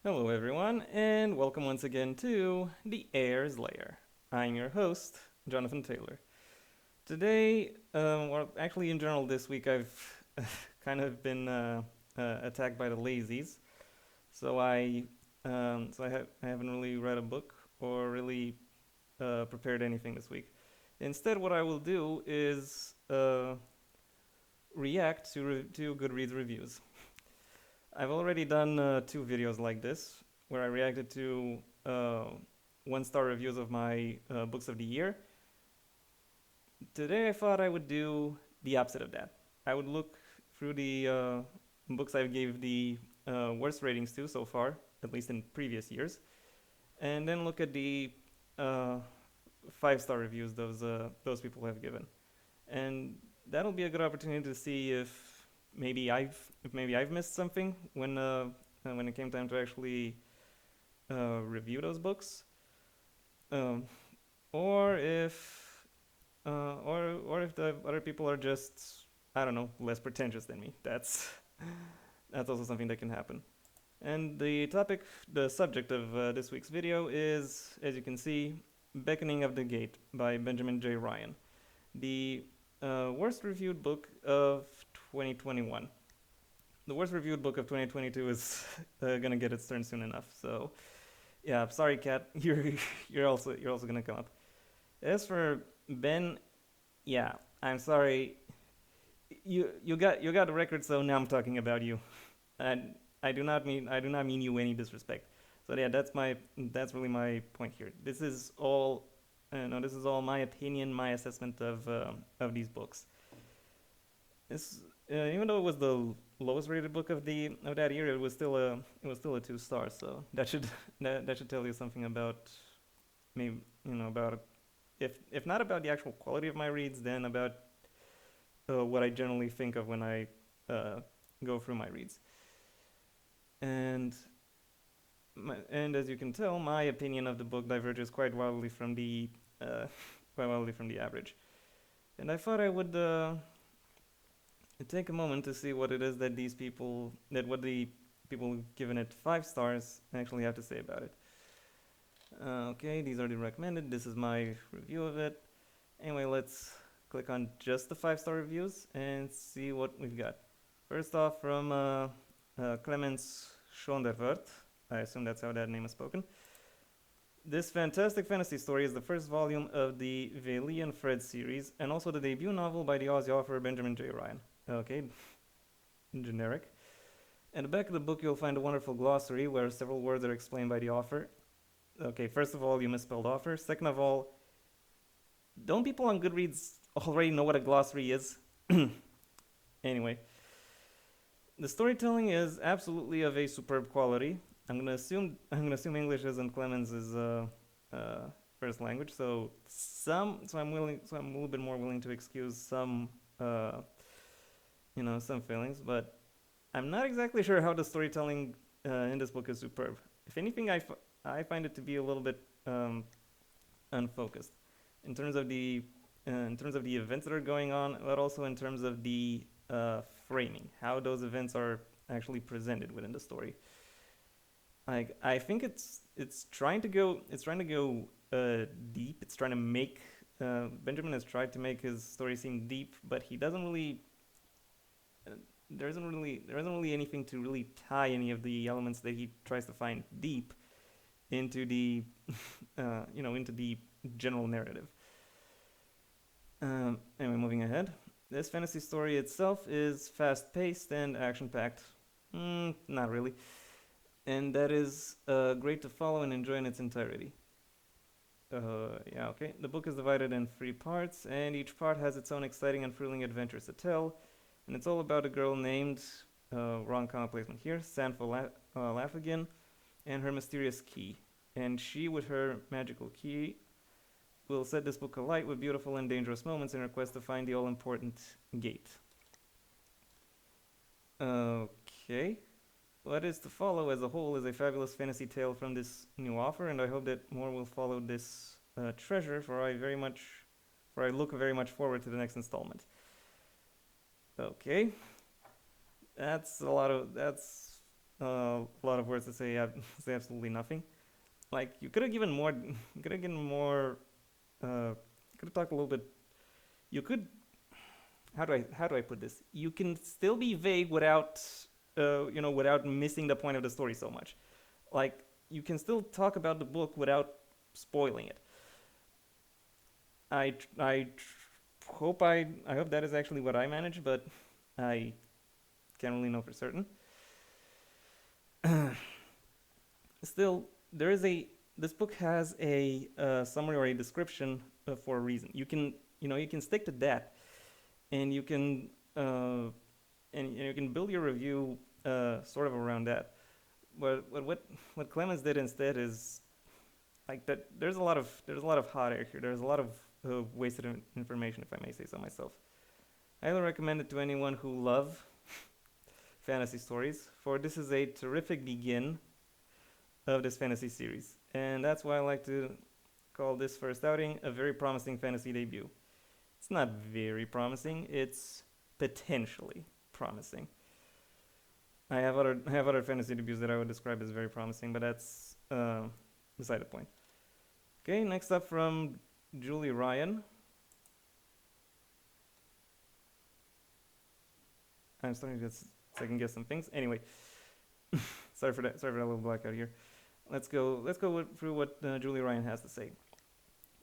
Hello, everyone, and welcome once again to the Heir's Lair. I'm your host, Jonathan Taylor. Today, actually, in general, this week I've kind of been attacked by the lazies, so I haven't really read a book or really prepared anything this week. Instead, what I will do is react to Goodreads reviews. I've already done two videos like this where I reacted to one-star reviews of my books of the year. Today I thought I would do the opposite of that. I would look through the books I gave the worst ratings to so far, at least in previous years, and then look at the uh, five-star reviews those people have given, and that'll be a good opportunity to see if maybe I've missed something when it came time to actually review those books, um, or if the other people are just, I don't know, less pretentious than me. That's also something that can happen. And the subject of this week's video is, as you can see, Beckoning of the Gate by Benjamin J. Ryan, the worst reviewed book of 2021. The worst reviewed book of 2022 is gonna get its turn soon enough. So yeah, sorry, Kat, you're also gonna come up. As for Ben, yeah, I'm sorry. You got the record, so now I'm talking about you, and I do not mean you any disrespect. So yeah, that's really my point here. This is all, no, this is all my opinion, my assessment of these books. This, even though it was the lowest rated book of that year, it was still a 2 star. So that should tell you something about maybe about, if not about the actual quality of my reads, then about what I generally think of when I uh, go through my reads. And and as you can tell, my opinion of the book diverges uh, quite wildly from the average. And I thought I would take a moment to see what it is that what the people giving it 5 stars actually have to say about it. Okay, these are the recommended. This is my review of it. Anyway, let's click on just the 5 star reviews and see what we've got. First off, from Clemens Schonderwert. I assume that's how that name is spoken. This fantastic fantasy story is the first volume of the Veli and Fred series, and also the debut novel by the Aussie author Benjamin J. Ryan. Okay, generic. At the back of the book, you'll find a wonderful glossary where several words are explained by the author. Okay, first of all, you misspelled author. Second of all, don't people on Goodreads already know what a glossary is? Anyway, the storytelling is absolutely of a superb quality. I'm gonna assume English isn't Clemens's first language, so I'm a little bit more willing to excuse uh, some failings, but I'm not exactly sure how the storytelling in this book is superb. If anything, I find it to be a little bit unfocused in terms of the events that are going on, but also in terms of the framing, how those events are actually presented within the story. I think it's trying to go deep. It's trying to make Benjamin has tried to make his story seem deep, but he doesn't really. Uh, there isn't really anything to really tie any of the elements that he tries to find deep into the into the general narrative. Anyway, moving ahead. This fantasy story itself is fast paced and action packed. Not really. And that is great to follow and enjoy in its entirety. Yeah, okay. The book is divided in 3 parts, and each part has its own exciting and thrilling adventures to tell. And it's all about a girl named, wrong comma placement here, Sanfo Laffigan, and her mysterious key. And she, with her magical key, will set this book alight with beautiful and dangerous moments in her quest to find the all important gate. Okay. What is to follow as a whole is a fabulous fantasy tale from this new author, and I hope that more will follow this treasure. For I look very much forward to the next installment. Okay, that's a lot of that's a lot of words to say say absolutely nothing. Like you could have given more. You could have given more. You could have talked a little bit. You could. How do I put this? You can still be vague without without missing the point of the story so much. Like you can still talk about the book without spoiling it. I I hope that is actually what I manage, but I can't really know for certain. Still, there is a this book has a summary or a description for a reason. You can stick to that, and you can you can build your review sort of around that. What Clemens did instead is like that. There's a lot of hot air here. There's a lot of wasted information, if I may say so myself. I highly recommend it to anyone who love fantasy stories, for this is a terrific begin of this fantasy series, and that's why I like to call this first outing a very promising fantasy debut. It's not very promising; it's potentially promising. I have other fantasy debuts that I would describe as very promising, but that's beside the point. Okay, next up from Julie Ryan. I'm starting to second guess some things. Anyway, sorry for that. Sorry for that little blackout here. Let's go through what Julie Ryan has to say.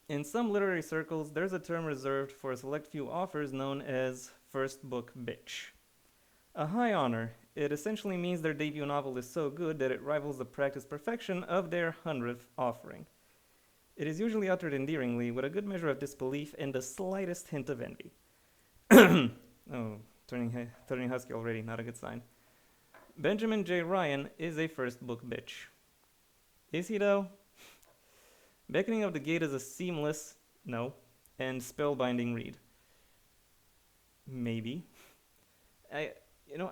In some literary circles, there's a term reserved for a select few authors known as first book bitch. A high honor. It essentially means their debut novel is so good that it rivals the practiced perfection of their 100th offering. It is usually uttered endearingly, with a good measure of disbelief and the slightest hint of envy. Oh, turning husky already, not a good sign. Benjamin J. Ryan is a first book bitch. Is he though? Beckoning of the Gate is a seamless, no, and spellbinding read. Maybe. I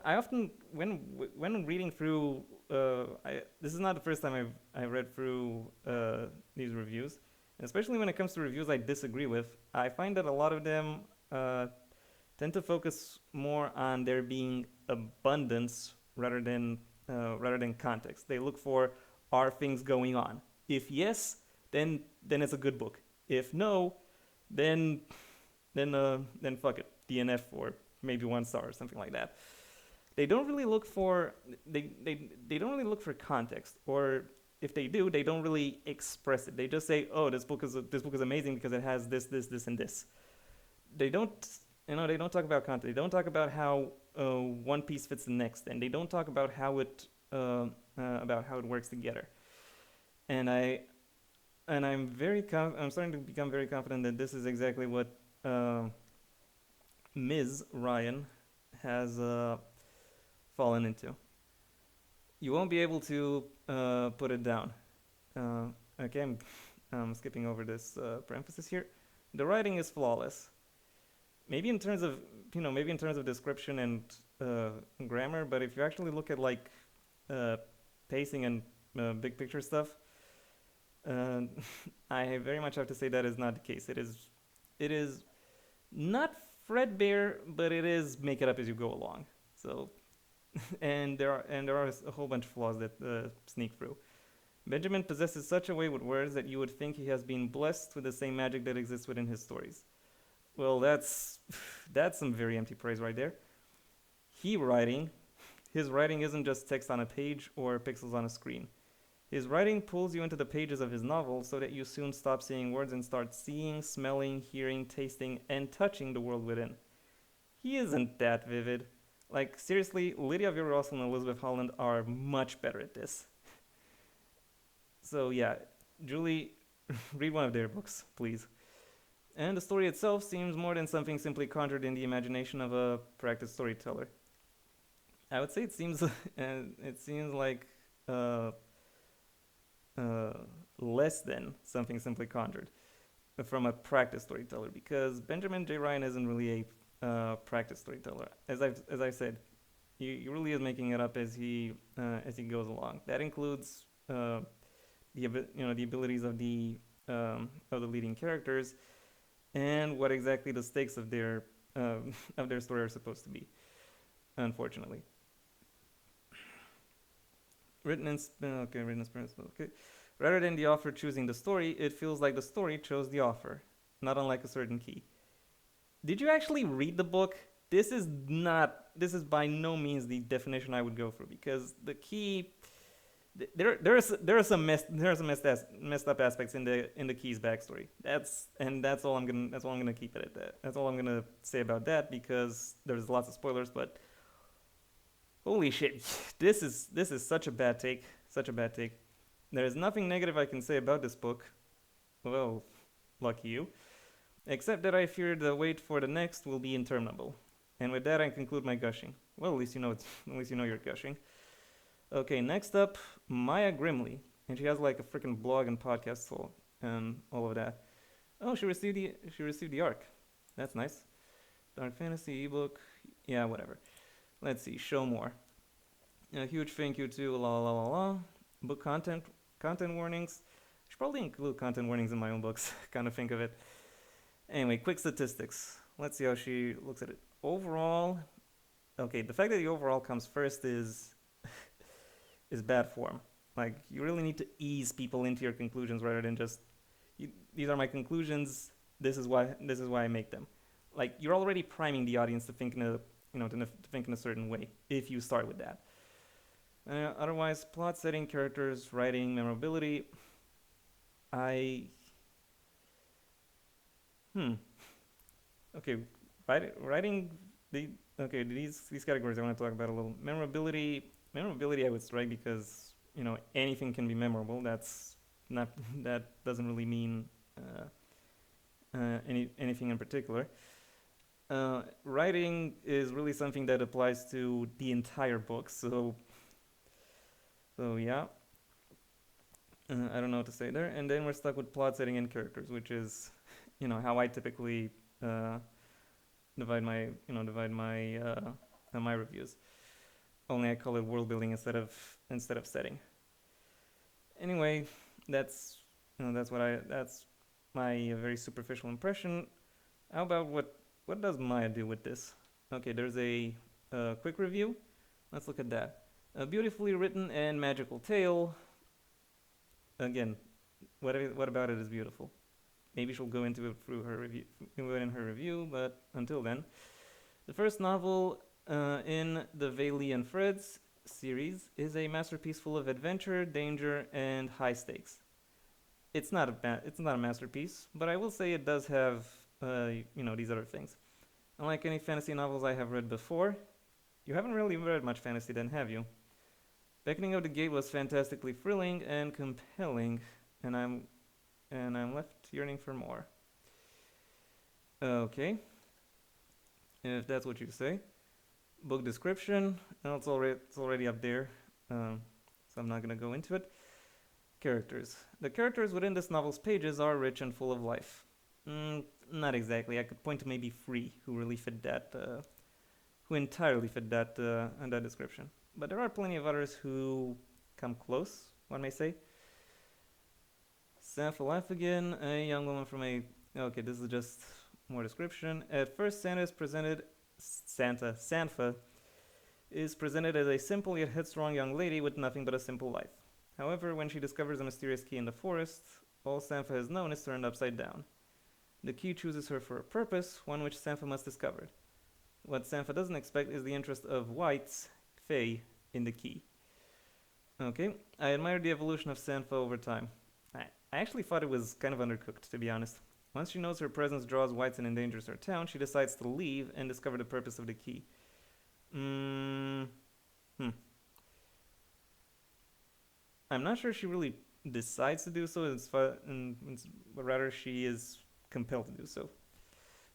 often when reading through, this is not the first time I've read through these reviews, and especially when it comes to reviews I disagree with. I find that a lot of them tend to focus more on there being abundance rather than context. They look for, are things going on? If yes, then it's a good book. If no, then then fuck it, DNF or maybe 1 star or something like that. They don't really look for they don't really look for context, or if they do, they don't really express it. They just say, "Oh, this book is amazing because it has this, and this." They don't they don't talk about content. They don't talk about how one piece fits the next, and they don't talk about how it works together. And I'm starting to become very confident that this is exactly what Ms. Ryan has fallen into. You won't be able to put it down. Okay, I'm skipping over this parenthesis here. The writing is flawless. Maybe in terms of description and grammar, but if you actually look at like pacing and big picture stuff, I very much have to say that is not the case. It is not threadbare, but it is make it up as you go along. So, and there are a whole bunch of flaws that sneak through. Benjamin possesses such a way with words that you would think he has been blessed with the same magic that exists within his stories. Well, that's some very empty praise right there. His writing isn't just text on a page or pixels on a screen. His writing pulls you into the pages of his novel so that you soon stop seeing words and start seeing, smelling, hearing, tasting, and touching the world within. He isn't that vivid. Like, seriously, Lydia Vera Russell and Elizabeth Holland are much better at this. So yeah, Julie, read one of their books, please. And the story itself seems more than something simply conjured in the imagination of a practiced storyteller. I would say it seems like less than something simply conjured from a practiced storyteller, because Benjamin J. Ryan isn't really a practiced storyteller. As I said, he really is making it up as he goes along. That includes the abilities of the leading characters and what exactly the stakes of their story are supposed to be. Unfortunately. written in spirit. Okay. Rather than the author choosing the story, it feels like the story chose the author, not unlike a certain key. Did you actually read the book? This is not. This is by no means the definition I would go for because the key. There are some messed up aspects in the key's backstory. That's all I'm gonna keep it at that. That's all I'm gonna say about that because there's lots of spoilers. But holy shit, this is such a bad take. Such a bad take. There is nothing negative I can say about this book. Well, lucky you. Except that I fear the wait for the next will be interminable. And with that, I conclude my gushing. Well, at least you know it's. At least you know you're gushing. Okay, next up, Maya Grimley, and she has like a freaking blog and podcast and all of that. Oh, she received the arc. That's nice. Dark fantasy ebook. Yeah, whatever. Let's see. Show more. A huge thank you to la la la la. Book content warnings. I should probably include content warnings in my own books. Kind of think of it. Anyway, quick statistics. Let's see how she looks at it. Overall, okay, the fact that the overall comes first is bad form. Like you really need to ease people into your conclusions rather than just these are my conclusions. This is why I make them. Like you're already priming the audience to think in a to think in a certain way if you start with that. Otherwise, plot setting, characters, writing, memorability. I Okay, writing the okay these categories I want to talk about a little. Memorability I would strike because anything can be memorable. That's not that doesn't really mean anything in particular. Writing is really something that applies to the entire book. So yeah, I don't know what to say there. And then we're stuck with plot setting and characters, which is how I typically divide my reviews. Only I call it world building instead of setting. Anyway, that's my very superficial impression. How about what does Maya do with this? Okay, there's a quick review. Let's look at that. A beautifully written and magical tale. Again, what about it is beautiful? Maybe she'll go into it in her review, but until then, the first novel in the Vayli and Freds series is a masterpiece full of adventure, danger, and high stakes. It's not a masterpiece, but I will say it does have these other things. Unlike any fantasy novels I have read before, you haven't really read much fantasy then, have you? Beckoning of the Gate was fantastically thrilling and compelling, and I'm left yearning for more. Okay, if that's what you say. Book description, it's already up there, so I'm not gonna go into it. Characters. The characters within this novel's pages are rich and full of life. Not exactly. I could point to maybe 3 who really fit that, who entirely fit that description. But there are plenty of others who come close, one may say. Sanfa Laffigan, a young woman from a... Okay, this is just more description. At first, Sanfa is presented as a simple yet headstrong young lady with nothing but a simple life. However, when she discovers a mysterious key in the forest, all Sanfa has known is turned upside down. The key chooses her for a purpose, one which Sanfa must discover. What Sanfa doesn't expect is the interest of whites, Fae, in the key. Okay, I admired the evolution of Sanfa over time. I actually thought it was kind of undercooked, to be honest. Once she knows her presence draws whites and endangers her town, she decides to leave and discover the purpose of the key. I'm not sure she really decides to do so, but rather she is compelled to do so.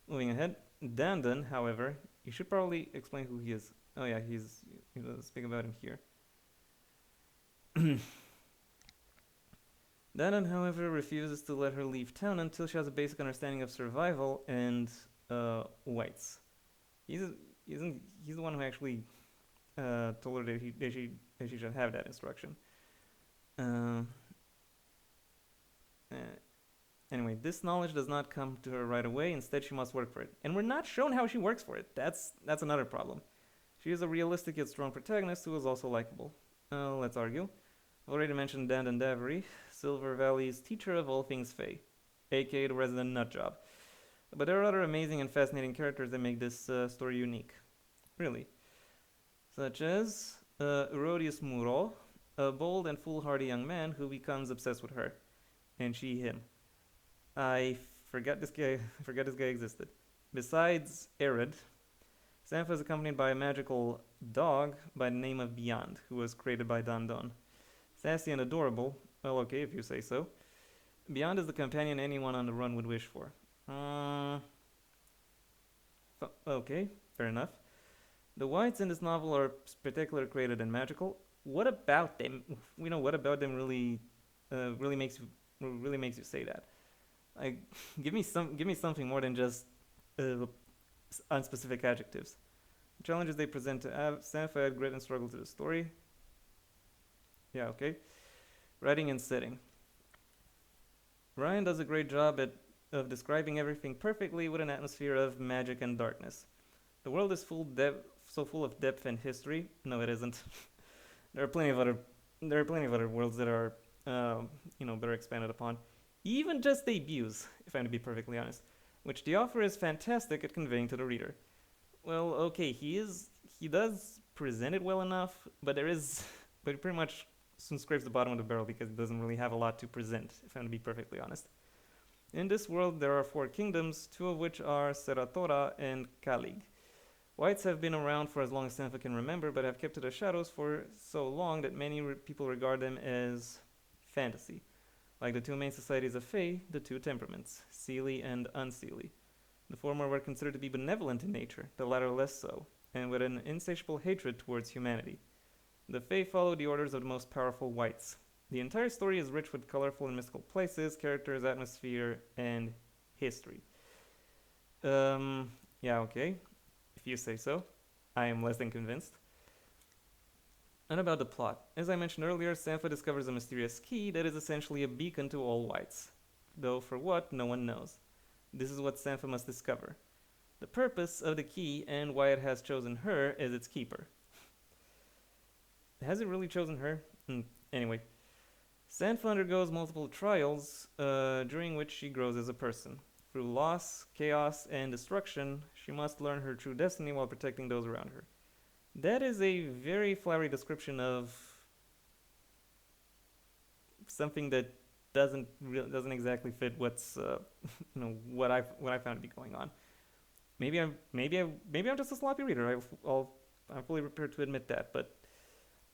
Moving ahead, Dandan, however, you should probably explain who he is. Oh yeah, let's speak about him here. Dandan, however, refuses to let her leave town until she has a basic understanding of survival and whites. He's the one who actually told her that she should have that instruction. Anyway, this knowledge does not come to her right away. Instead, she must work for it. And we're not shown how she works for it. That's another problem. She is a realistic yet strong protagonist who is also likable. Let's argue. Already mentioned Dan and Davery, Silver Valley's teacher of all things Fae, aka the resident nutjob. But there are other amazing and fascinating characters that make this story unique. Really. Such as Erodius Muro, a bold and foolhardy young man who becomes obsessed with her, and she him. I forgot this guy. I forgot this guy existed. Besides Arid, Sampha is accompanied by a magical dog by the name of Beyond, who was created by Don Don. Sassy and adorable. Well, okay, if you say so. Beyond is the companion anyone on the run would wish for. Okay, fair enough. The whites in this novel are particularly created and magical. What about them? What about them really makes you say that? Like, give me something more than just uh, unspecific adjectives. The challenges they present to Sampha add grit and struggle to the story. Yeah, okay. Writing and setting. Ryan does a great job of describing everything perfectly with an atmosphere of magic and darkness. The world is so full of depth and history. No, it isn't. there are plenty of other worlds that are better expanded upon. Even just debuts, if I'm to be perfectly honest, which the author is fantastic at conveying to the reader. Well, okay, he does present it well enough, but but he pretty much soon scrapes the bottom of the barrel because he doesn't really have a lot to present, if I'm to be perfectly honest. In this world, there are 4 kingdoms, 2 of which are Seratora and Kalig. Whites have been around for as long as Sampha can remember, but have kept to the shadows for so long that many people regard them as fantasy. Like the 2 main societies of Fae, the 2 temperaments, Seelie and Unseelie. The former were considered to be benevolent in nature, the latter less so, and with an insatiable hatred towards humanity. The Fae follow the orders of the most powerful whites. The entire story is rich with colorful and mystical places, characters, atmosphere, and history. Yeah, okay. If you say so. I am less than convinced. And about the plot. As I mentioned earlier, Sampha discovers a mysterious key that is essentially a beacon to all whites. Though for what, no one knows. This is what Sampha must discover. The purpose of the key and why it has chosen her as its keeper. Has it really chosen her? Anyway. Sampha undergoes multiple trials, during which she grows as a person. Through loss, chaos, and destruction, she must learn her true destiny while protecting those around her. That is a very flowery description of something that doesn't exactly fit what's what I found to be going on. Maybe I'm just a sloppy reader. I'm fully prepared to admit that, but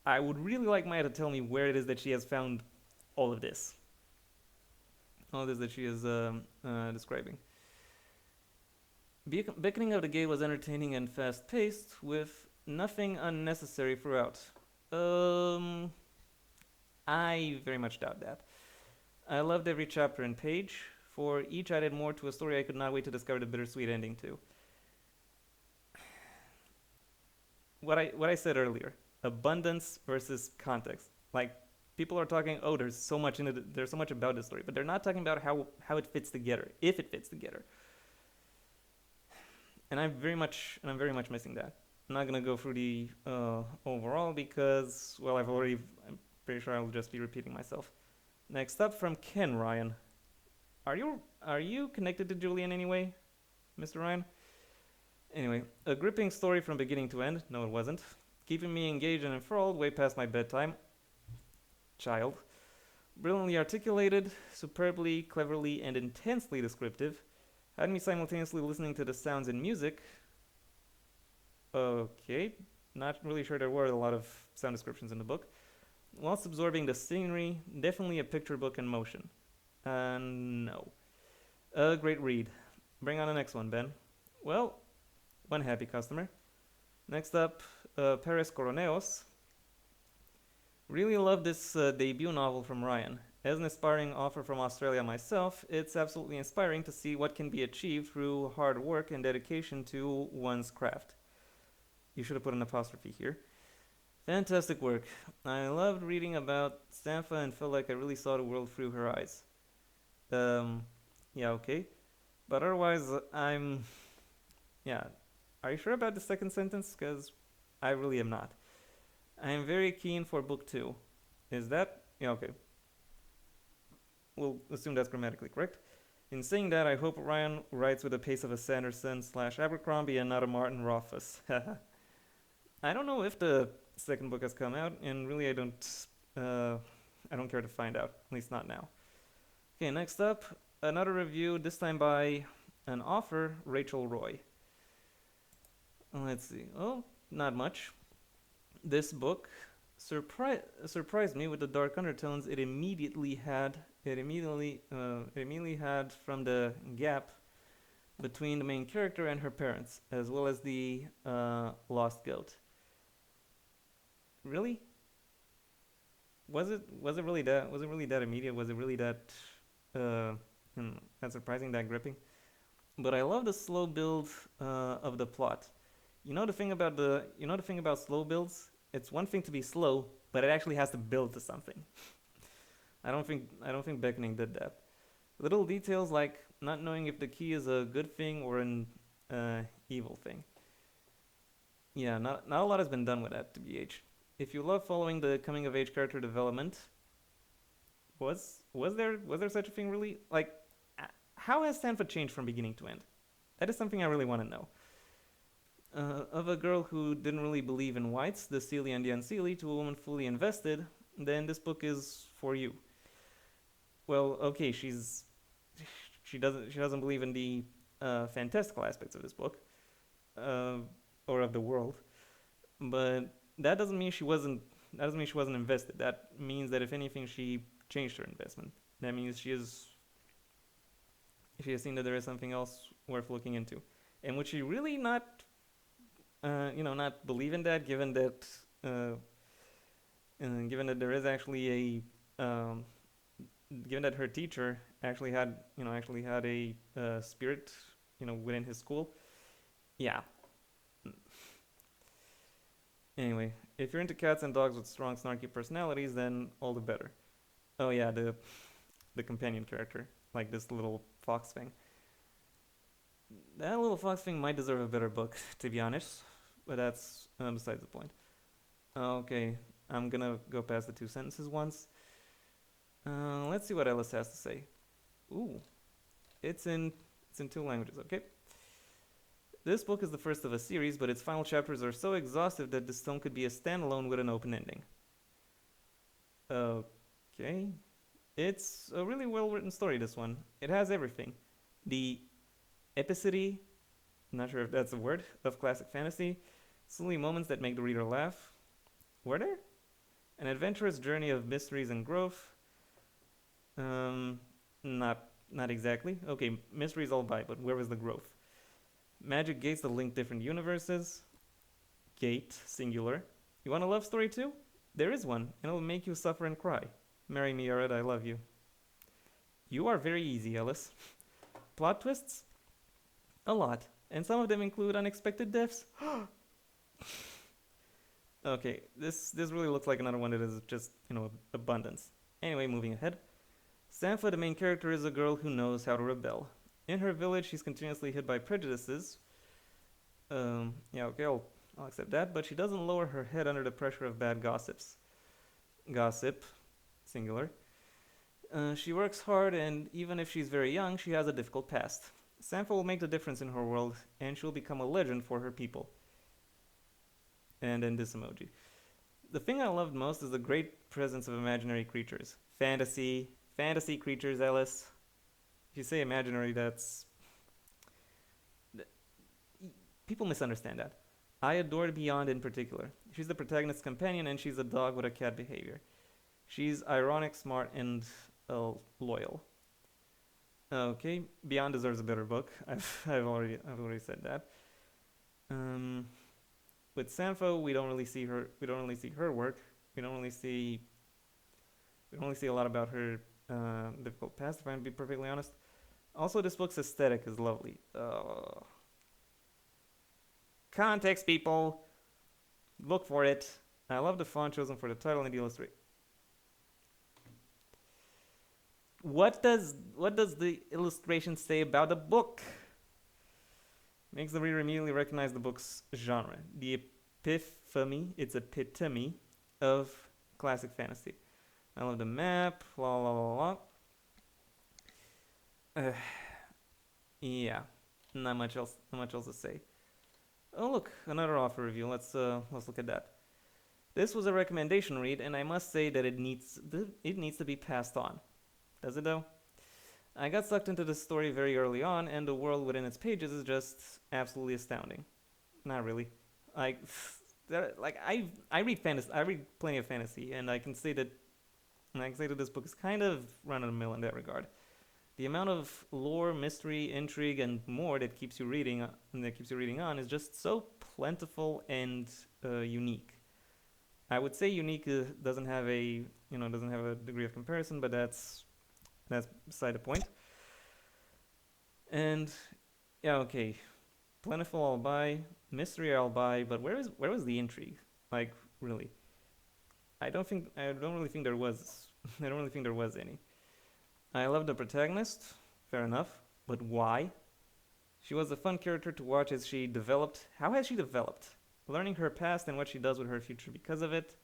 I would really like Maya to tell me where it is that she has found all of this. All of this that she is describing. Beckoning of the Gay was entertaining and fast-paced, with nothing unnecessary throughout. I very much doubt that. I loved every chapter and page. For each added more to a story I could not wait to discover the bittersweet ending to. What I said earlier, abundance versus context. Like, people are talking, oh, there's so much in it, there's so much about this story, but they're not talking about how it fits together, if it fits together. And I'm very much missing that. I'm not gonna go through the overall because, well, I'm pretty sure I'll just be repeating myself. Next up from Ken Ryan. Are you connected to Julie in any way, Mr. Ryan? Anyway, a gripping story from beginning to end. No, it wasn't. Keeping me engaged and enthralled way past my bedtime. Child. Brilliantly articulated, superbly, cleverly, and intensely descriptive. Had me simultaneously listening to the sounds and music. Okay, not really sure there were a lot of sound descriptions in the book. Whilst absorbing the scenery, definitely a picture book in motion. No. A great read. Bring on the next one, Ben. Well, one happy customer. Next up, Paris Coroneos. Really love this debut novel from Ryan. As an aspiring author from Australia myself, it's absolutely inspiring to see what can be achieved through hard work and dedication to one's craft. You should have put an apostrophe here. Fantastic work. I loved reading about Sampha and felt like I really saw the world through her eyes. Yeah, okay. But otherwise, yeah. Are you sure about the second sentence? Because I really am not. I am very keen for book 2. Is that Yeah, okay. We'll assume that's grammatically correct. In saying that, I hope Ryan writes with the pace of a Sanderson slash Abercrombie and not a Martin Rothfuss. I don't know if the second book has come out, and really uh, I don't care to find out. At least not now. Okay, next up, another review. This time by an author, Rachel Roy. Let's see. Oh, not much. This book surprised me with the dark undertones it immediately had. It immediately had from the gap between the main character and her parents, as well as the lost guilt. Really? Was it really that immediate? Was it really uh, that surprising, that gripping? But I love the slow build of the plot. You know the thing about slow builds. It's one thing to be slow, but it actually has to build to something. I don't think Beckoning did that. Little details like not knowing if the key is a good thing or an evil thing. Yeah, not a lot has been done with that, to BH. If you love following the coming of age character development, was there such a thing really? Like, how has Stanford changed from beginning to end? That is something I really want to know. Of a girl who didn't really believe in whites, the Seelie and the Unseelie, to a woman fully invested, then this book is for you. Well, okay, she doesn't believe in the fantastical aspects of this book, uh, or of the world, but that doesn't mean she wasn't. That doesn't mean she wasn't invested. That means that if anything, she changed her investment. That means she has seen that there is something else worth looking into. And would she really not believe in that, uh, given that there is actually given that her teacher actually had a spirit, within his school. Yeah. Anyway, if you're into cats and dogs with strong, snarky personalities, then all the better. Oh yeah, the companion character, like this little fox thing. That little fox thing might deserve a better book, to be honest, but that's besides the point. Okay, I'm gonna go past the two sentences once. Let's see what Ellis has to say. Ooh, it's in two languages. Okay. This book is the first of a series, but its final chapters are so exhaustive that this tome could be a standalone with an open ending. Okay. It's a really well written story, this one. It has everything. The epicity, not sure if that's a word, of classic fantasy, silly moments that make the reader laugh. Were there? An adventurous journey of mysteries and growth. Um, not exactly. Okay, mysteries all by, but where was the growth? Magic gates that link different universes. Gate, singular. You want a love story too? There is one, and it'll make you suffer and cry. Marry me, Yared, I love you. You are very easy, Ellis. Plot twists? A lot. And some of them include unexpected deaths. Okay, this really looks like another one that is just, abundance. Anyway, moving ahead. Sanfa, the main character, is a girl who knows how to rebel. In her village, she's continuously hit by prejudices. Yeah, okay, I'll accept that, but she doesn't lower her head under the pressure of bad gossips. Gossip, singular. She works hard, and even if she's very young, she has a difficult past. Sanfa will make the difference in her world, and she'll become a legend for her people. And then this emoji. The thing I loved most is the great presence of imaginary creatures. Fantasy creatures, Ellis. If you say imaginary, that's... People misunderstand that. I adored Beyond in particular. She's the protagonist's companion, and she's a dog with a cat behavior. She's ironic, smart, and loyal. Okay, Beyond deserves a better book. I've already said that. Um, with Sanfo, we don't really see her. We don't really see her work. We don't really see. We don't really see a lot about her difficult past. If I'm to be perfectly honest. Also, this book's aesthetic is lovely. Context, people. Look for it. I love the font chosen for the title and the illustration. What does the illustration say about the book? Makes the reader immediately recognize the book's genre. It's epitome of classic fantasy. I love the map. La la la la. Yeah, not much else. Not much else to say. Oh look, another offer review. Let's look at that. This was a recommendation read, and I must say that it needs to be passed on. Does it though? I got sucked into the story very early on, and the world within its pages is just absolutely astounding. Not really. Like, I read fantasy. I read plenty of fantasy, and I can say that this book is kind of run of the mill in that regard. The amount of lore, mystery, intrigue, and more that keeps you reading on, is just so plentiful and unique. I would say unique doesn't have a degree of comparison, but that's beside the point. And yeah, okay, plentiful I'll buy, mystery I'll buy, but where was the intrigue? Like really, I don't really think there was I don't really think there was any. I love the protagonist, fair enough, but why? She was a fun character to watch as she developed. How has she developed? Learning her past and what she does with her future because of it.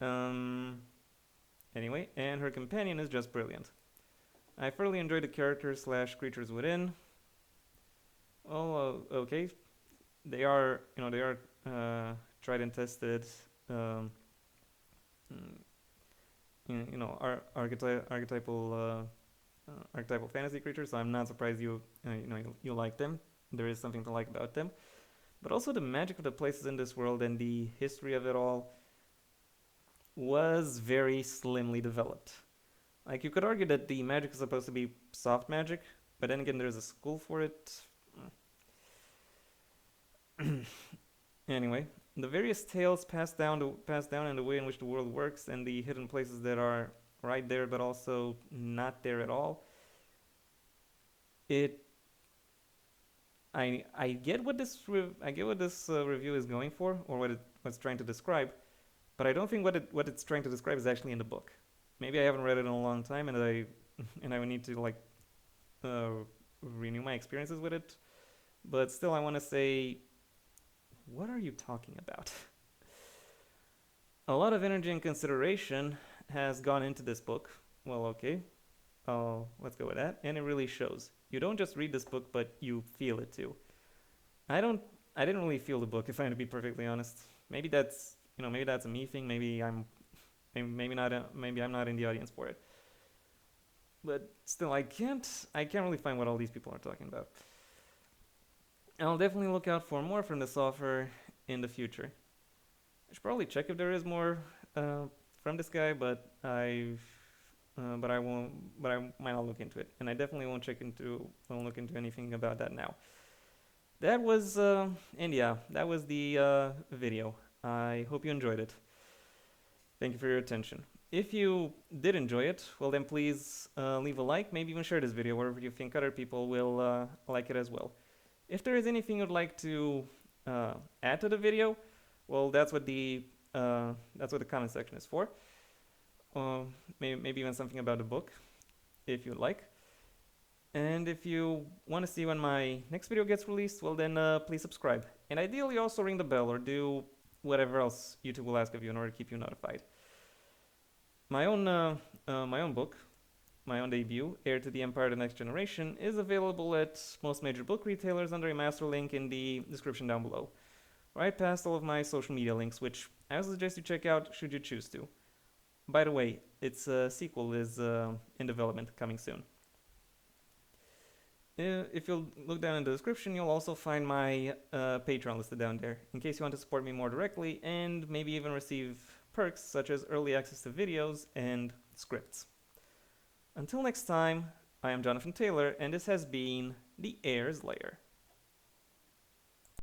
Um, anyway, and her companion is just brilliant. I thoroughly enjoyed the characters slash creatures within. Oh, okay. They are tried and tested. Um, mm, archetypal fantasy creatures. So I'm not surprised you like them. There is something to like about them, but also the magic of the places in this world and the history of it all was very slimly developed. Like you could argue that the magic is supposed to be soft magic, but then again, there's a school for it. Anyway, the various tales passed down in the way in which the world works, and the hidden places that are right there but also not there at all. It I get what this review is going for, or what's trying to describe, but I don't think what it's trying to describe is actually in the book. Maybe I haven't read it in a long time, and I would need to uh, renew my experiences with it. But still, I want to say, what are you talking about? A lot of energy and consideration has gone into this book. Well, okay, let's go with that, and it really shows. You don't just read this book, but you feel it too. I don't. I didn't really feel the book, if I'm to be perfectly honest. Maybe that's a me thing. Maybe not. Maybe I'm not in the audience for it. But still, I can't really find what all these people are talking about. I'll definitely look out for more from this offer in the future. I should probably check if there is more from this guy, but I won't. But I might not look into it, and I definitely won't look into anything about that now. That was and yeah, that was the video. I hope you enjoyed it. Thank you for your attention. If you did enjoy it, well then please leave a like, maybe even share this video wherever you think other people will like it as well. If there is anything you'd like to add to the video, well that's what the comment section is for. Maybe even something about the book, if you'd like. And if you want to see when my next video gets released, well then please subscribe. And ideally also ring the bell or do whatever else YouTube will ask of you in order to keep you notified. My own book, my own debut, Heir to the Empire: The Next Generation, is available at most major book retailers under a master link in the description down below, right past all of my social media links, which I would suggest you check out should you choose to. By the way, its sequel is in development, coming soon. If you'll look down in the description, you'll also find my Patreon listed down there, in case you want to support me more directly and maybe even receive perks such as early access to videos and scripts. Until next time, I am Jonathan Taylor, and this has been the Heir's Lair.